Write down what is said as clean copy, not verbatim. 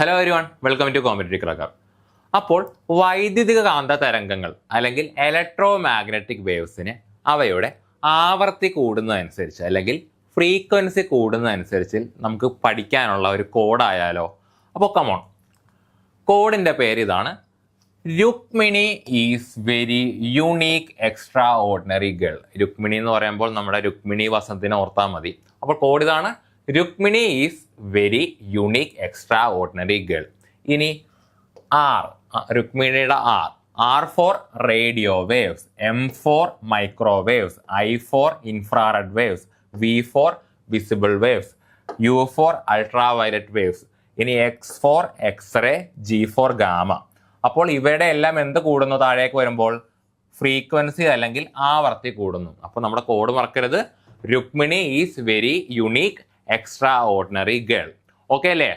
Hello everyone, welcome to Competitive Cracker. അപ്പോൾ വൈദ്യുതിക കാന്ത തരംഗങ്ങൾ അല്ലെങ്കിൽ ഇലക്ട്രോ മാഗ്നറ്റിക് വേവ്സിന് അവയുടെ ആവർത്തി കൂടുന്നതനുസരിച്ച് അല്ലെങ്കിൽ ഫ്രീക്വൻസി കൂടുന്നതനുസരിച്ച് നമുക്ക് പഠിക്കാനുള്ള ഒരു കോഡായാലോ? അപ്പോൾ കമോൺ, കോഡിൻ്റെ പേര് ഇതാണ്: Rukmini is very unique extraordinary girl. Rukmini എന്ന് പറയുമ്പോൾ നമ്മുടെ രുക്മിണി വസന്തിനെ ഓർത്താൽ മതി. അപ്പോൾ കോഡ് ഇതാണ്: Rukmini is very unique extraordinary girl. ഇനി ആർ, രുക്മിണിയുടെ R for radio waves, M for microwaves, I for infrared waves, V for visible waves, U for ultraviolet waves. ഇനി X for X-ray, G for gamma. അപ്പോൾ ഇവയുടെ എല്ലാം എന്ത് കൂടുന്നു? താഴേക്ക് വരുമ്പോൾ ഫ്രീക്വൻസി അല്ലെങ്കിൽ ആവർത്തി കൂടുന്നു. അപ്പോൾ നമ്മുടെ കോഡ് മറക്കരുത്: Rukmini is very unique extraordinary girl. Okay അല്ലേ?